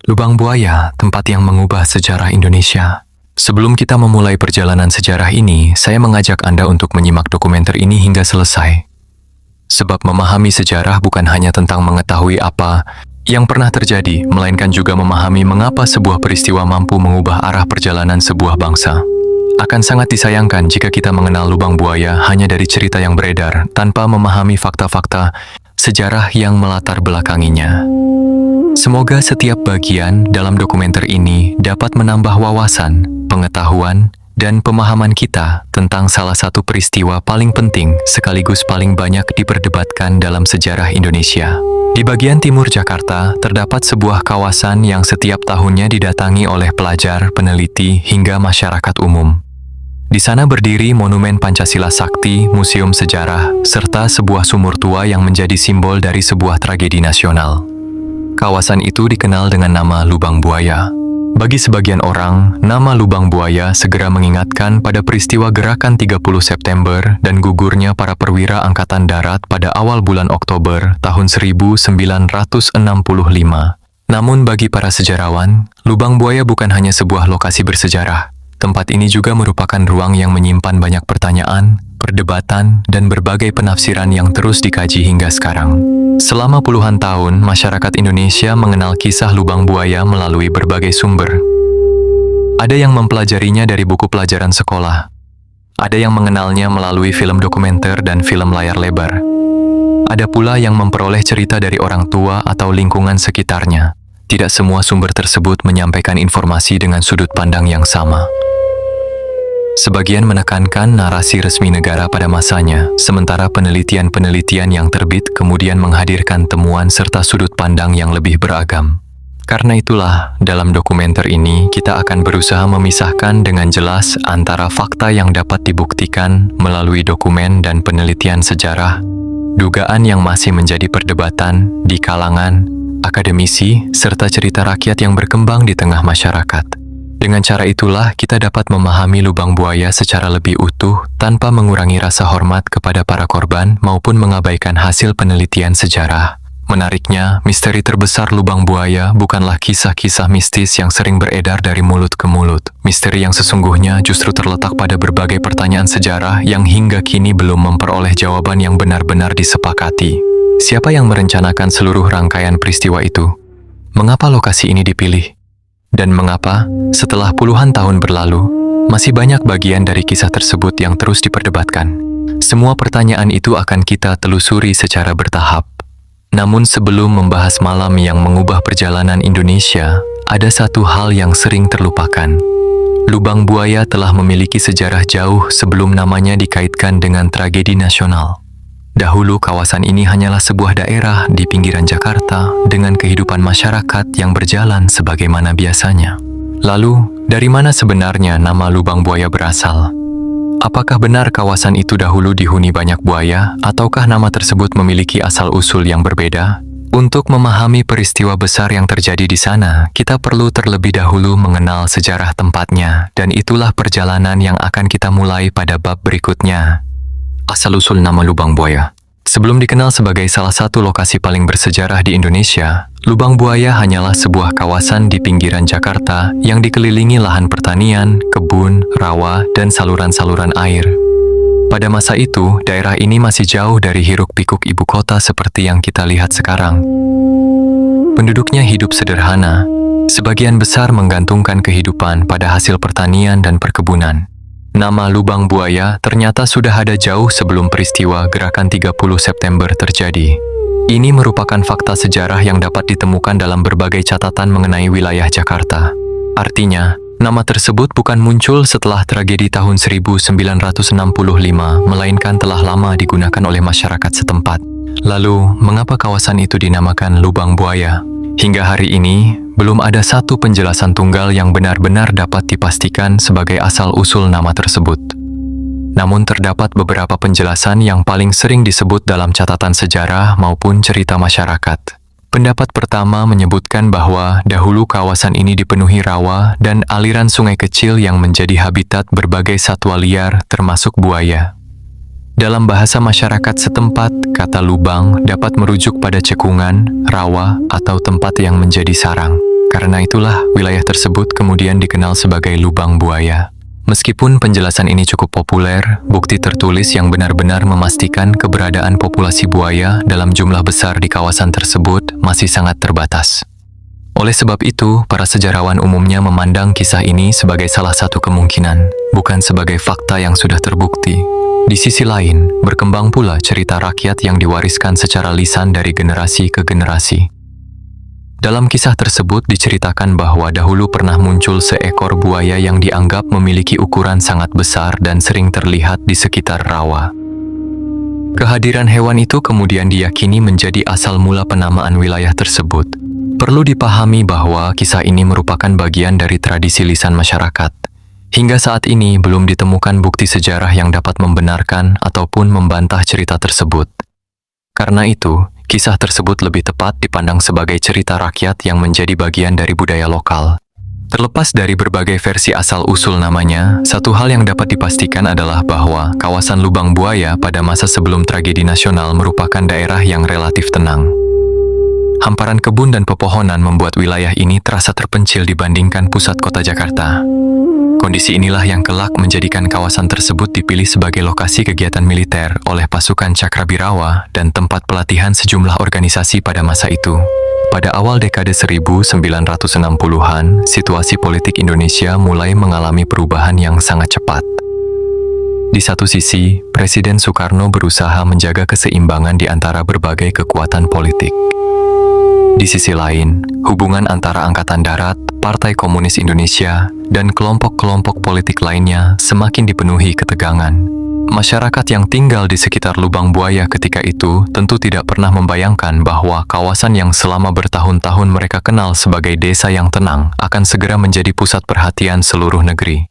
Lubang Buaya, tempat yang mengubah sejarah Indonesia. Sebelum kita memulai perjalanan sejarah ini, saya mengajak Anda untuk menyimak dokumenter ini hingga selesai. Sebab memahami sejarah bukan hanya tentang mengetahui apa yang pernah terjadi, melainkan juga memahami mengapa sebuah peristiwa mampu mengubah arah perjalanan sebuah bangsa. Akan sangat disayangkan jika kita mengenal Lubang Buaya hanya dari cerita yang beredar, tanpa memahami fakta-fakta sejarah yang melatar belakanginya. Semoga setiap bagian dalam dokumenter ini dapat menambah wawasan, pengetahuan, dan pemahaman kita tentang salah satu peristiwa paling penting sekaligus paling banyak diperdebatkan dalam sejarah Indonesia. Di bagian timur Jakarta, terdapat sebuah kawasan yang setiap tahunnya didatangi oleh pelajar, peneliti, hingga masyarakat umum. Di sana berdiri Monumen Pancasila Sakti, Museum Sejarah, serta sebuah sumur tua yang menjadi simbol dari sebuah tragedi nasional. Kawasan itu dikenal dengan nama Lubang Buaya. Bagi sebagian orang, nama Lubang Buaya segera mengingatkan pada peristiwa Gerakan 30 September dan gugurnya para perwira Angkatan Darat pada awal bulan Oktober tahun 1945. Namun bagi para sejarawan, Lubang Buaya bukan hanya sebuah lokasi bersejarah. Tempat ini juga merupakan ruang yang menyimpan banyak pertanyaan, perdebatan, dan berbagai penafsiran yang terus dikaji hingga sekarang. Selama puluhan tahun, masyarakat Indonesia mengenal kisah Lubang Buaya melalui berbagai sumber. Ada yang mempelajarinya dari buku pelajaran sekolah. Ada yang mengenalnya melalui film dokumenter dan film layar lebar. Ada pula yang memperoleh cerita dari orang tua atau lingkungan sekitarnya. Tidak semua sumber tersebut menyampaikan informasi dengan sudut pandang yang sama. Sebagian menekankan narasi resmi negara pada masanya, sementara penelitian-penelitian yang terbit kemudian menghadirkan temuan serta sudut pandang yang lebih beragam. Karena itulah, dalam dokumenter ini kita akan berusaha memisahkan dengan jelas antara fakta yang dapat dibuktikan melalui dokumen dan penelitian sejarah, dugaan yang masih menjadi perdebatan di kalangan akademisi, serta cerita rakyat yang berkembang di tengah masyarakat. Dengan cara itulah kita dapat memahami Lubang Buaya secara lebih utuh tanpa mengurangi rasa hormat kepada para korban maupun mengabaikan hasil penelitian sejarah. Menariknya, misteri terbesar Lubang Buaya bukanlah kisah-kisah mistis yang sering beredar dari mulut ke mulut. Misteri yang sesungguhnya justru terletak pada berbagai pertanyaan sejarah yang hingga kini belum memperoleh jawaban yang benar-benar disepakati. Siapa yang merencanakan seluruh rangkaian peristiwa itu? Mengapa lokasi ini dipilih? Dan mengapa, setelah puluhan tahun berlalu, masih banyak bagian dari kisah tersebut yang terus diperdebatkan? Semua pertanyaan itu akan kita telusuri secara bertahap. Namun sebelum membahas malam yang mengubah perjalanan Indonesia, ada satu hal yang sering terlupakan. Lubang Buaya telah memiliki sejarah jauh sebelum namanya dikaitkan dengan tragedi nasional. Dahulu kawasan ini hanyalah sebuah daerah di pinggiran Jakarta dengan kehidupan masyarakat yang berjalan sebagaimana biasanya. Lalu, dari mana sebenarnya nama Lubang Buaya berasal? Apakah benar kawasan itu dahulu dihuni banyak buaya, ataukah nama tersebut memiliki asal-usul yang berbeda? Untuk memahami peristiwa besar yang terjadi di sana, kita perlu terlebih dahulu mengenal sejarah tempatnya, dan itulah perjalanan yang akan kita mulai pada bab berikutnya. Asal-usul nama Lubang Buaya. Sebelum dikenal sebagai salah satu lokasi paling bersejarah di Indonesia, Lubang Buaya hanyalah sebuah kawasan di pinggiran Jakarta yang dikelilingi lahan pertanian, kebun, rawa, dan saluran-saluran air. Pada masa itu, daerah ini masih jauh dari hiruk-pikuk ibu kota seperti yang kita lihat sekarang. Penduduknya hidup sederhana, sebagian besar menggantungkan kehidupan pada hasil pertanian dan perkebunan. Nama Lubang Buaya ternyata sudah ada jauh sebelum peristiwa Gerakan 30 September terjadi. Ini merupakan fakta sejarah yang dapat ditemukan dalam berbagai catatan mengenai wilayah Jakarta. Artinya, nama tersebut bukan muncul setelah tragedi tahun 1965, melainkan telah lama digunakan oleh masyarakat setempat. Lalu, mengapa kawasan itu dinamakan Lubang Buaya? Hingga hari ini, belum ada satu penjelasan tunggal yang benar-benar dapat dipastikan sebagai asal-usul nama tersebut. Namun terdapat beberapa penjelasan yang paling sering disebut dalam catatan sejarah maupun cerita masyarakat. Pendapat pertama menyebutkan bahwa dahulu kawasan ini dipenuhi rawa dan aliran sungai kecil yang menjadi habitat berbagai satwa liar termasuk buaya. Dalam bahasa masyarakat setempat, kata lubang dapat merujuk pada cekungan, rawa, atau tempat yang menjadi sarang. Karena itulah, wilayah tersebut kemudian dikenal sebagai lubang buaya. Meskipun penjelasan ini cukup populer, bukti tertulis yang benar-benar memastikan keberadaan populasi buaya dalam jumlah besar di kawasan tersebut masih sangat terbatas. Oleh sebab itu, para sejarawan umumnya memandang kisah ini sebagai salah satu kemungkinan, bukan sebagai fakta yang sudah terbukti. Di sisi lain, berkembang pula cerita rakyat yang diwariskan secara lisan dari generasi ke generasi. Dalam kisah tersebut diceritakan bahwa dahulu pernah muncul seekor buaya yang dianggap memiliki ukuran sangat besar dan sering terlihat di sekitar rawa. Kehadiran hewan itu kemudian diyakini menjadi asal mula penamaan wilayah tersebut. Perlu dipahami bahwa kisah ini merupakan bagian dari tradisi lisan masyarakat. Hingga saat ini belum ditemukan bukti sejarah yang dapat membenarkan ataupun membantah cerita tersebut. Karena itu, kisah tersebut lebih tepat dipandang sebagai cerita rakyat yang menjadi bagian dari budaya lokal. Terlepas dari berbagai versi asal-usul namanya, satu hal yang dapat dipastikan adalah bahwa kawasan Lubang Buaya pada masa sebelum tragedi nasional merupakan daerah yang relatif tenang. Hamparan kebun dan pepohonan membuat wilayah ini terasa terpencil dibandingkan pusat kota Jakarta. Kondisi inilah yang kelak menjadikan kawasan tersebut dipilih sebagai lokasi kegiatan militer oleh pasukan Cakrabirawa dan tempat pelatihan sejumlah organisasi pada masa itu. Pada awal dekade 1960-an, situasi politik Indonesia mulai mengalami perubahan yang sangat cepat. Di satu sisi, Presiden Soekarno berusaha menjaga keseimbangan di antara berbagai kekuatan politik. Di sisi lain, hubungan antara Angkatan Darat, Partai Komunis Indonesia, dan kelompok-kelompok politik lainnya semakin dipenuhi ketegangan. Masyarakat yang tinggal di sekitar Lubang Buaya ketika itu tentu tidak pernah membayangkan bahwa kawasan yang selama bertahun-tahun mereka kenal sebagai desa yang tenang akan segera menjadi pusat perhatian seluruh negeri.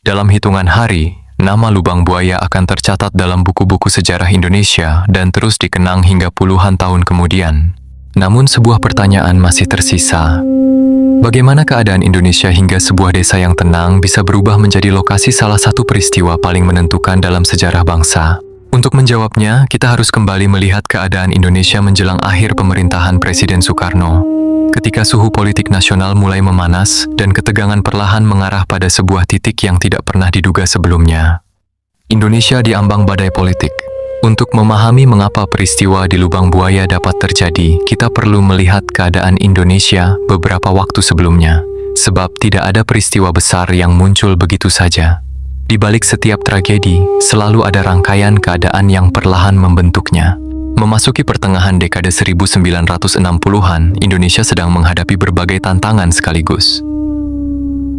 Dalam hitungan hari, nama Lubang Buaya akan tercatat dalam buku-buku sejarah Indonesia dan terus dikenang hingga puluhan tahun kemudian. Namun sebuah pertanyaan masih tersisa. Bagaimana keadaan Indonesia hingga sebuah desa yang tenang bisa berubah menjadi lokasi salah satu peristiwa paling menentukan dalam sejarah bangsa? Untuk menjawabnya, kita harus kembali melihat keadaan Indonesia menjelang akhir pemerintahan Presiden Soekarno. Ketika suhu politik nasional mulai memanas dan ketegangan perlahan mengarah pada sebuah titik yang tidak pernah diduga sebelumnya. Indonesia diambang badai politik. Untuk memahami mengapa peristiwa di Lubang Buaya dapat terjadi, kita perlu melihat keadaan Indonesia beberapa waktu sebelumnya. Sebab tidak ada peristiwa besar yang muncul begitu saja. Di balik setiap tragedi, selalu ada rangkaian keadaan yang perlahan membentuknya. Memasuki pertengahan dekade 1960-an, Indonesia sedang menghadapi berbagai tantangan sekaligus.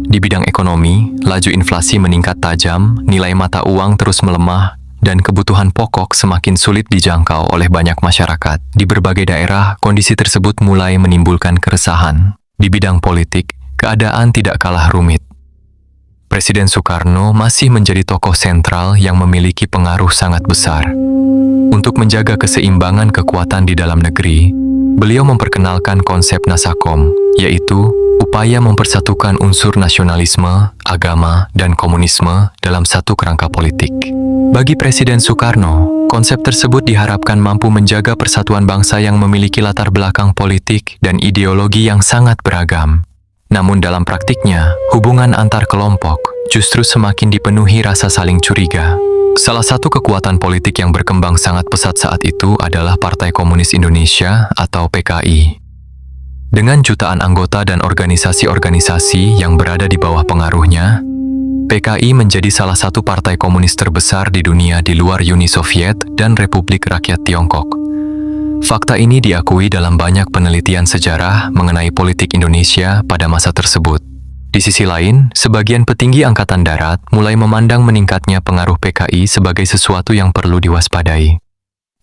Di bidang ekonomi, laju inflasi meningkat tajam, nilai mata uang terus melemah, dan kebutuhan pokok semakin sulit dijangkau oleh banyak masyarakat. Di berbagai daerah, kondisi tersebut mulai menimbulkan keresahan. Di bidang politik, keadaan tidak kalah rumit. Presiden Soekarno masih menjadi tokoh sentral yang memiliki pengaruh sangat besar. Untuk menjaga keseimbangan kekuatan di dalam negeri, beliau memperkenalkan konsep Nasakom, yaitu upaya mempersatukan unsur nasionalisme, agama, dan komunisme dalam satu kerangka politik. Bagi Presiden Soekarno, konsep tersebut diharapkan mampu menjaga persatuan bangsa yang memiliki latar belakang politik dan ideologi yang sangat beragam. Namun dalam praktiknya, hubungan antar kelompok justru semakin dipenuhi rasa saling curiga. Salah satu kekuatan politik yang berkembang sangat pesat saat itu adalah Partai Komunis Indonesia atau PKI. Dengan jutaan anggota dan organisasi-organisasi yang berada di bawah pengaruhnya, PKI menjadi salah satu partai komunis terbesar di dunia di luar Uni Soviet dan Republik Rakyat Tiongkok. Fakta ini diakui dalam banyak penelitian sejarah mengenai politik Indonesia pada masa tersebut. Di sisi lain, sebagian petinggi Angkatan Darat mulai memandang meningkatnya pengaruh PKI sebagai sesuatu yang perlu diwaspadai.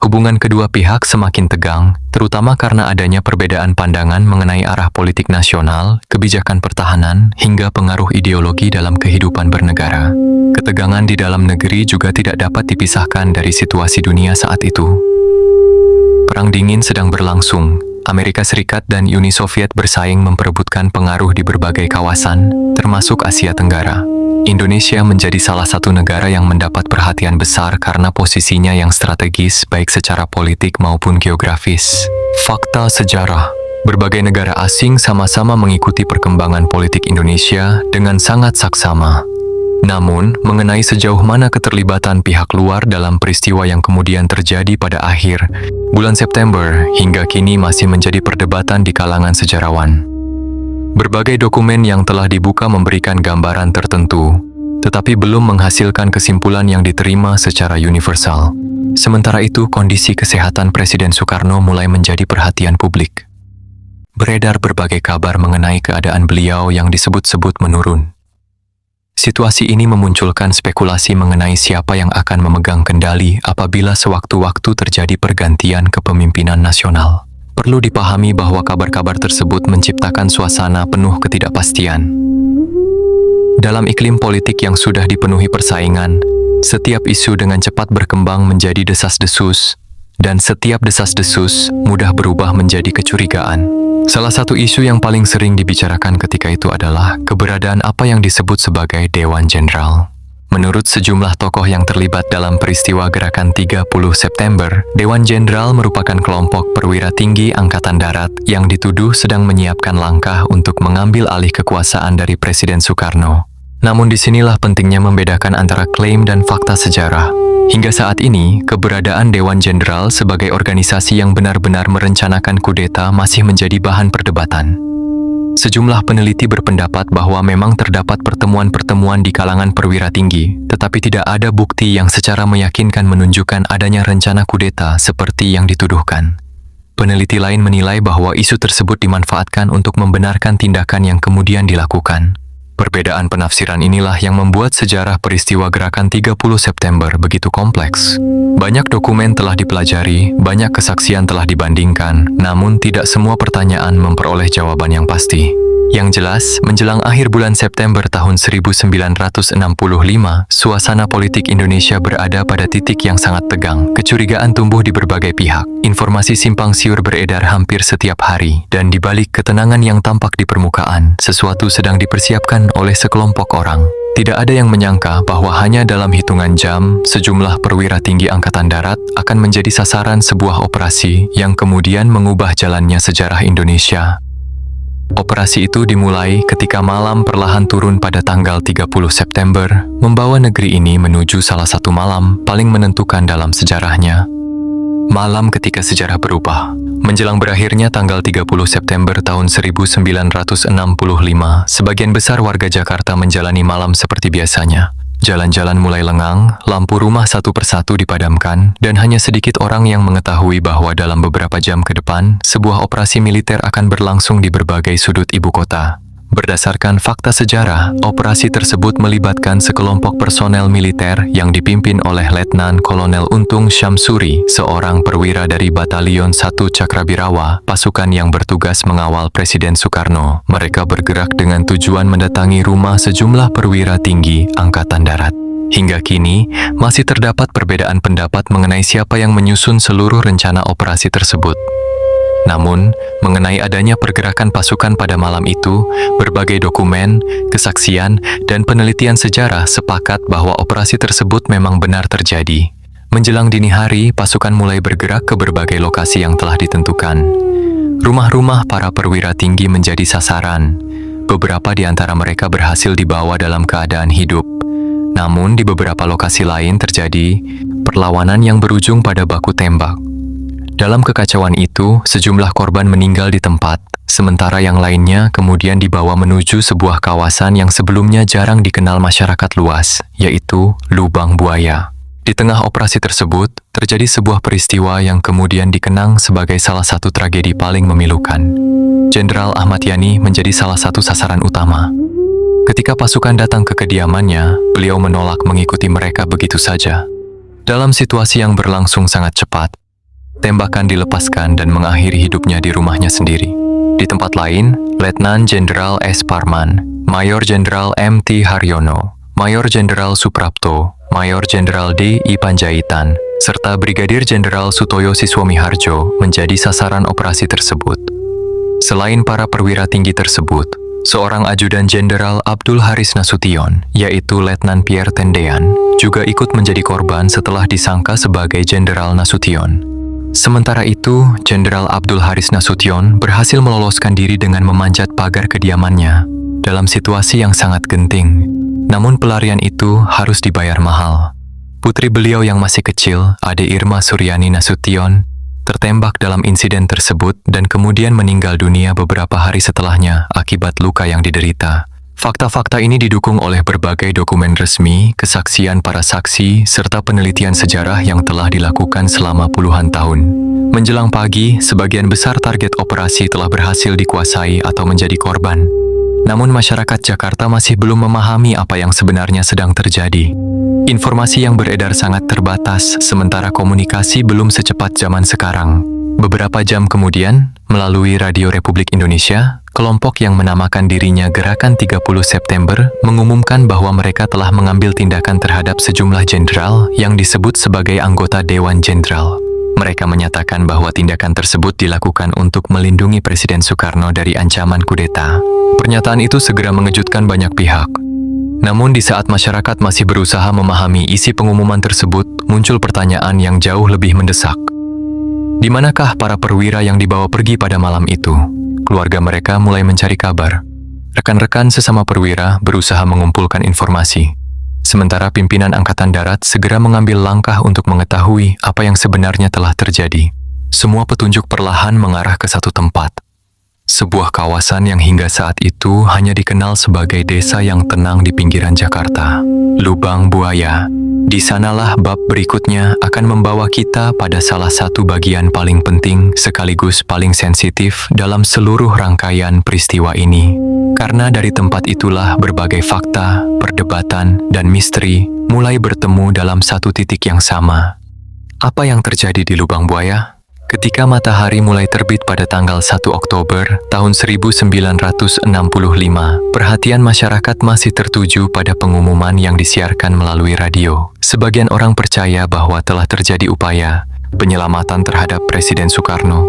Hubungan kedua pihak semakin tegang, terutama karena adanya perbedaan pandangan mengenai arah politik nasional, kebijakan pertahanan, hingga pengaruh ideologi dalam kehidupan bernegara. Ketegangan di dalam negeri juga tidak dapat dipisahkan dari situasi dunia saat itu. Perang dingin sedang berlangsung. Amerika Serikat dan Uni Soviet bersaing memperebutkan pengaruh di berbagai kawasan, termasuk Asia Tenggara. Indonesia menjadi salah satu negara yang mendapat perhatian besar karena posisinya yang strategis baik secara politik maupun geografis. Fakta sejarah. Berbagai negara asing sama-sama mengikuti perkembangan politik Indonesia dengan sangat saksama. Namun, mengenai sejauh mana keterlibatan pihak luar dalam peristiwa yang kemudian terjadi pada akhir bulan September hingga kini masih menjadi perdebatan di kalangan sejarawan. Berbagai dokumen yang telah dibuka memberikan gambaran tertentu, tetapi belum menghasilkan kesimpulan yang diterima secara universal. Sementara itu, kondisi kesehatan Presiden Soekarno mulai menjadi perhatian publik. Beredar berbagai kabar mengenai keadaan beliau yang disebut-sebut menurun. Situasi ini memunculkan spekulasi mengenai siapa yang akan memegang kendali apabila sewaktu-waktu terjadi pergantian kepemimpinan nasional. Perlu dipahami bahwa kabar-kabar tersebut menciptakan suasana penuh ketidakpastian. Dalam iklim politik yang sudah dipenuhi persaingan, setiap isu dengan cepat berkembang menjadi desas-desus, dan setiap desas-desus mudah berubah menjadi kecurigaan. Salah satu isu yang paling sering dibicarakan ketika itu adalah keberadaan apa yang disebut sebagai Dewan Jenderal. Menurut sejumlah tokoh yang terlibat dalam peristiwa gerakan 30 September, Dewan Jenderal merupakan kelompok perwira tinggi Angkatan Darat yang dituduh sedang menyiapkan langkah untuk mengambil alih kekuasaan dari Presiden Soekarno. Namun disinilah pentingnya membedakan antara klaim dan fakta sejarah. Hingga saat ini, keberadaan Dewan Jenderal sebagai organisasi yang benar-benar merencanakan kudeta masih menjadi bahan perdebatan. Sejumlah peneliti berpendapat bahwa memang terdapat pertemuan-pertemuan di kalangan perwira tinggi, tetapi tidak ada bukti yang secara meyakinkan menunjukkan adanya rencana kudeta seperti yang dituduhkan. Peneliti lain menilai bahwa isu tersebut dimanfaatkan untuk membenarkan tindakan yang kemudian dilakukan. Perbedaan penafsiran inilah yang membuat sejarah peristiwa gerakan 30 September begitu kompleks. Banyak dokumen telah dipelajari, banyak kesaksian telah dibandingkan, namun tidak semua pertanyaan memperoleh jawaban yang pasti. Yang jelas, menjelang akhir bulan September tahun 1965, suasana politik Indonesia berada pada titik yang sangat tegang. Kecurigaan tumbuh di berbagai pihak. Informasi simpang siur beredar hampir setiap hari, dan di balik ketenangan yang tampak di permukaan, sesuatu sedang dipersiapkan oleh sekelompok orang. Tidak ada yang menyangka bahwa hanya dalam hitungan jam, sejumlah perwira tinggi Angkatan Darat akan menjadi sasaran sebuah operasi yang kemudian mengubah jalannya sejarah Indonesia. Operasi itu dimulai ketika malam perlahan turun pada tanggal 30 September, membawa negeri ini menuju salah satu malam paling menentukan dalam sejarahnya. Malam ketika sejarah berubah. Menjelang berakhirnya tanggal 30 September tahun 1965, sebagian besar warga Jakarta menjalani malam seperti biasanya. Jalan-jalan mulai lengang, lampu rumah satu persatu dipadamkan, dan hanya sedikit orang yang mengetahui bahwa dalam beberapa jam ke depan, sebuah operasi militer akan berlangsung di berbagai sudut ibu kota. Berdasarkan fakta sejarah, operasi tersebut melibatkan sekelompok personel militer yang dipimpin oleh Letnan Kolonel Untung Syamsuri, seorang perwira dari Batalion 1 Cakrabirawa, pasukan yang bertugas mengawal Presiden Soekarno. Mereka bergerak dengan tujuan mendatangi rumah sejumlah perwira tinggi Angkatan Darat. Hingga kini, masih terdapat perbedaan pendapat mengenai siapa yang menyusun seluruh rencana operasi tersebut. Namun, mengenai adanya pergerakan pasukan pada malam itu, berbagai dokumen, kesaksian, dan penelitian sejarah sepakat bahwa operasi tersebut memang benar terjadi. Menjelang dini hari, pasukan mulai bergerak ke berbagai lokasi yang telah ditentukan. Rumah-rumah para perwira tinggi menjadi sasaran. Beberapa di antara mereka berhasil dibawa dalam keadaan hidup. Namun, di beberapa lokasi lain terjadi perlawanan yang berujung pada baku tembak. Dalam kekacauan itu, sejumlah korban meninggal di tempat, sementara yang lainnya kemudian dibawa menuju sebuah kawasan yang sebelumnya jarang dikenal masyarakat luas, yaitu Lubang Buaya. Di tengah operasi tersebut, terjadi sebuah peristiwa yang kemudian dikenang sebagai salah satu tragedi paling memilukan. Jenderal Ahmad Yani menjadi salah satu sasaran utama. Ketika pasukan datang ke kediamannya, beliau menolak mengikuti mereka begitu saja. Dalam situasi yang berlangsung sangat cepat, tembakan dilepaskan dan mengakhiri hidupnya di rumahnya sendiri. Di tempat lain, Letnan Jenderal S. Parman, Mayor Jenderal M.T. Haryono, Mayor Jenderal Suprapto, Mayor Jenderal D.I. Panjaitan, serta Brigadir Jenderal Sutoyo Siswomiharjo menjadi sasaran operasi tersebut. Selain para perwira tinggi tersebut, seorang ajudan Jenderal Abdul Haris Nasution, yaitu Letnan Pierre Tendean, juga ikut menjadi korban setelah disangka sebagai Jenderal Nasution. Sementara itu, Jenderal Abdul Haris Nasution berhasil meloloskan diri dengan memanjat pagar kediamannya dalam situasi yang sangat genting. Namun pelarian itu harus dibayar mahal. Putri beliau yang masih kecil, Ade Irma Suryani Nasution, tertembak dalam insiden tersebut dan kemudian meninggal dunia beberapa hari setelahnya akibat luka yang diderita. Fakta-fakta ini didukung oleh berbagai dokumen resmi, kesaksian para saksi, serta penelitian sejarah yang telah dilakukan selama puluhan tahun. Menjelang pagi, sebagian besar target operasi telah berhasil dikuasai atau menjadi korban. Namun masyarakat Jakarta masih belum memahami apa yang sebenarnya sedang terjadi. Informasi yang beredar sangat terbatas, sementara komunikasi belum secepat zaman sekarang. Beberapa jam kemudian, melalui Radio Republik Indonesia, kelompok yang menamakan dirinya Gerakan 30 September mengumumkan bahwa mereka telah mengambil tindakan terhadap sejumlah jenderal yang disebut sebagai anggota Dewan Jenderal. Mereka menyatakan bahwa tindakan tersebut dilakukan untuk melindungi Presiden Soekarno dari ancaman kudeta. Pernyataan itu segera mengejutkan banyak pihak. Namun di saat masyarakat masih berusaha memahami isi pengumuman tersebut, muncul pertanyaan yang jauh lebih mendesak. Di manakah para perwira yang dibawa pergi pada malam itu? Keluarga mereka mulai mencari kabar. Rekan-rekan sesama perwira berusaha mengumpulkan informasi. Sementara pimpinan Angkatan Darat segera mengambil langkah untuk mengetahui apa yang sebenarnya telah terjadi. Semua petunjuk perlahan mengarah ke satu tempat. Sebuah kawasan yang hingga saat itu hanya dikenal sebagai desa yang tenang di pinggiran Jakarta. Lubang Buaya. Di sanalah bab berikutnya akan membawa kita pada salah satu bagian paling penting sekaligus paling sensitif dalam seluruh rangkaian peristiwa ini. Karena dari tempat itulah berbagai fakta, perdebatan, dan misteri mulai bertemu dalam satu titik yang sama. Apa yang terjadi di Lubang Buaya? Ketika matahari mulai terbit pada tanggal 1 Oktober tahun 1965, perhatian masyarakat masih tertuju pada pengumuman yang disiarkan melalui radio. Sebagian orang percaya bahwa telah terjadi upaya penyelamatan terhadap Presiden Soekarno.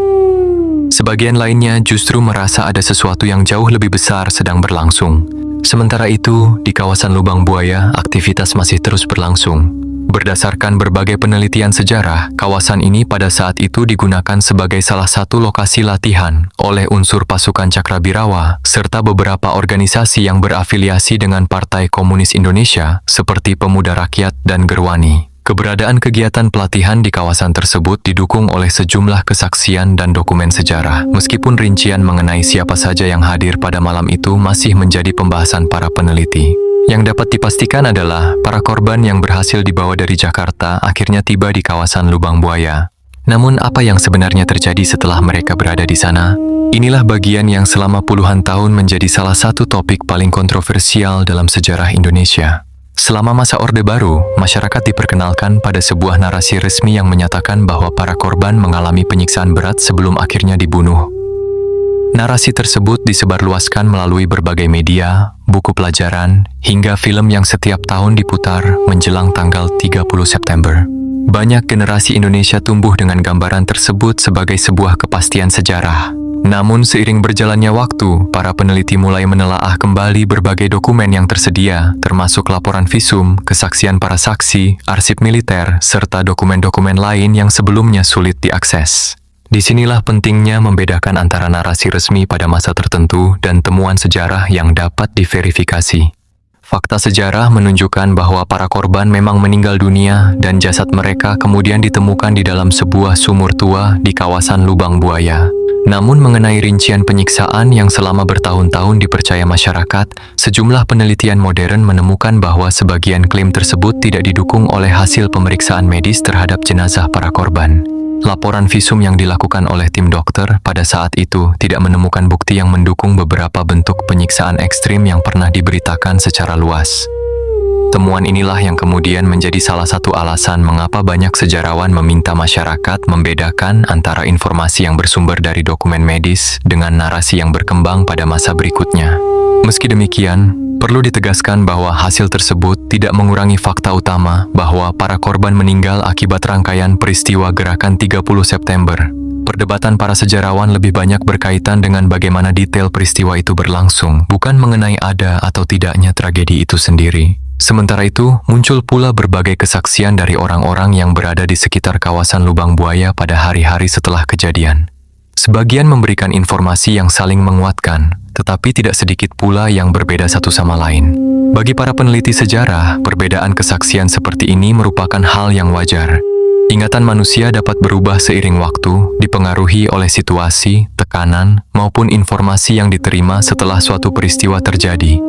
Sebagian lainnya justru merasa ada sesuatu yang jauh lebih besar sedang berlangsung. Sementara itu, di kawasan Lubang Buaya, aktivitas masih terus berlangsung. Berdasarkan berbagai penelitian sejarah, kawasan ini pada saat itu digunakan sebagai salah satu lokasi latihan oleh unsur pasukan Cakrabirawa serta beberapa organisasi yang berafiliasi dengan Partai Komunis Indonesia seperti Pemuda Rakyat dan Gerwani. Keberadaan kegiatan pelatihan di kawasan tersebut didukung oleh sejumlah kesaksian dan dokumen sejarah. Meskipun rincian mengenai siapa saja yang hadir pada malam itu masih menjadi pembahasan para peneliti. Yang dapat dipastikan adalah para korban yang berhasil dibawa dari Jakarta akhirnya tiba di kawasan Lubang Buaya. Namun apa yang sebenarnya terjadi setelah mereka berada di sana? Inilah bagian yang selama puluhan tahun menjadi salah satu topik paling kontroversial dalam sejarah Indonesia. Selama masa Orde Baru, masyarakat diperkenalkan pada sebuah narasi resmi yang menyatakan bahwa para korban mengalami penyiksaan berat sebelum akhirnya dibunuh. Narasi tersebut disebarluaskan melalui berbagai media, buku pelajaran, hingga film yang setiap tahun diputar menjelang tanggal 30 September. Banyak generasi Indonesia tumbuh dengan gambaran tersebut sebagai sebuah kepastian sejarah. Namun seiring berjalannya waktu, para peneliti mulai menelaah kembali berbagai dokumen yang tersedia, termasuk laporan visum, kesaksian para saksi, arsip militer, serta dokumen-dokumen lain yang sebelumnya sulit diakses. Disinilah pentingnya membedakan antara narasi resmi pada masa tertentu dan temuan sejarah yang dapat diverifikasi. Fakta sejarah menunjukkan bahwa para korban memang meninggal dunia dan jasad mereka kemudian ditemukan di dalam sebuah sumur tua di kawasan Lubang Buaya. Namun mengenai rincian penyiksaan yang selama bertahun-tahun dipercaya masyarakat, sejumlah penelitian modern menemukan bahwa sebagian klaim tersebut tidak didukung oleh hasil pemeriksaan medis terhadap jenazah para korban. Laporan visum yang dilakukan oleh tim dokter pada saat itu tidak menemukan bukti yang mendukung beberapa bentuk penyiksaan ekstrim yang pernah diberitakan secara luas. Temuan inilah yang kemudian menjadi salah satu alasan mengapa banyak sejarawan meminta masyarakat membedakan antara informasi yang bersumber dari dokumen medis dengan narasi yang berkembang pada masa berikutnya. Meski demikian, perlu ditegaskan bahwa hasil tersebut tidak mengurangi fakta utama bahwa para korban meninggal akibat rangkaian peristiwa Gerakan 30 September. Perdebatan para sejarawan lebih banyak berkaitan dengan bagaimana detail peristiwa itu berlangsung, bukan mengenai ada atau tidaknya tragedi itu sendiri. Sementara itu, muncul pula berbagai kesaksian dari orang-orang yang berada di sekitar kawasan Lubang Buaya pada hari-hari setelah kejadian. Sebagian memberikan informasi yang saling menguatkan, tetapi tidak sedikit pula yang berbeda satu sama lain. Bagi para peneliti sejarah, perbedaan kesaksian seperti ini merupakan hal yang wajar. Ingatan manusia dapat berubah seiring waktu, dipengaruhi oleh situasi, tekanan, maupun informasi yang diterima setelah suatu peristiwa terjadi.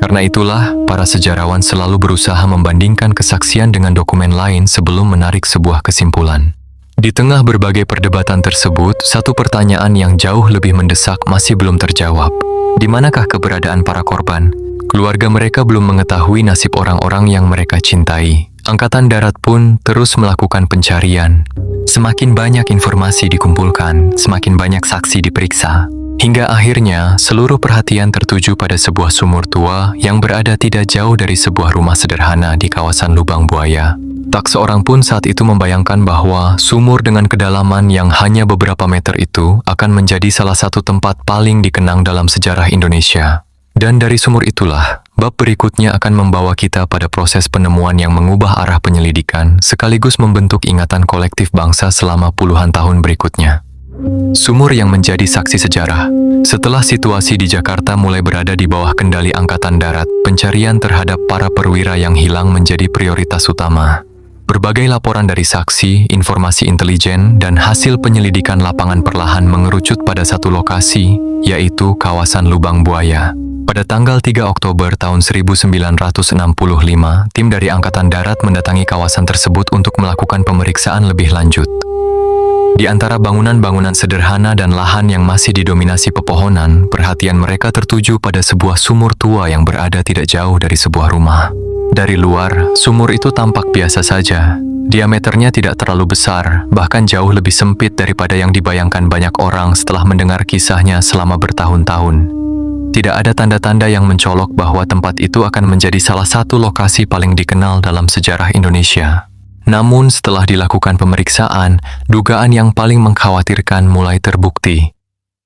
Karena itulah, para sejarawan selalu berusaha membandingkan kesaksian dengan dokumen lain sebelum menarik sebuah kesimpulan. Di tengah berbagai perdebatan tersebut, satu pertanyaan yang jauh lebih mendesak masih belum terjawab. Di manakah keberadaan para korban? Keluarga mereka belum mengetahui nasib orang-orang yang mereka cintai. Angkatan Darat pun terus melakukan pencarian. Semakin banyak informasi dikumpulkan, semakin banyak saksi diperiksa. Hingga akhirnya, seluruh perhatian tertuju pada sebuah sumur tua yang berada tidak jauh dari sebuah rumah sederhana di kawasan Lubang Buaya. Tak seorang pun saat itu membayangkan bahwa sumur dengan kedalaman yang hanya beberapa meter itu akan menjadi salah satu tempat paling dikenang dalam sejarah Indonesia. Dan dari sumur itulah, bab berikutnya akan membawa kita pada proses penemuan yang mengubah arah penyelidikan sekaligus membentuk ingatan kolektif bangsa selama puluhan tahun berikutnya. Sumur yang menjadi saksi sejarah. Setelah situasi di Jakarta mulai berada di bawah kendali Angkatan Darat, pencarian terhadap para perwira yang hilang menjadi prioritas utama. Berbagai laporan dari saksi, informasi intelijen, dan hasil penyelidikan lapangan perlahan mengerucut pada satu lokasi, yaitu kawasan Lubang Buaya. Pada tanggal 3 Oktober tahun 1965, tim dari Angkatan Darat mendatangi kawasan tersebut untuk melakukan pemeriksaan lebih lanjut. Di antara bangunan-bangunan sederhana dan lahan yang masih didominasi pepohonan, perhatian mereka tertuju pada sebuah sumur tua yang berada tidak jauh dari sebuah rumah. Dari luar, sumur itu tampak biasa saja. Diameternya tidak terlalu besar, bahkan jauh lebih sempit daripada yang dibayangkan banyak orang setelah mendengar kisahnya selama bertahun-tahun. Tidak ada tanda-tanda yang mencolok bahwa tempat itu akan menjadi salah satu lokasi paling dikenal dalam sejarah Indonesia. Namun setelah dilakukan pemeriksaan, dugaan yang paling mengkhawatirkan mulai terbukti.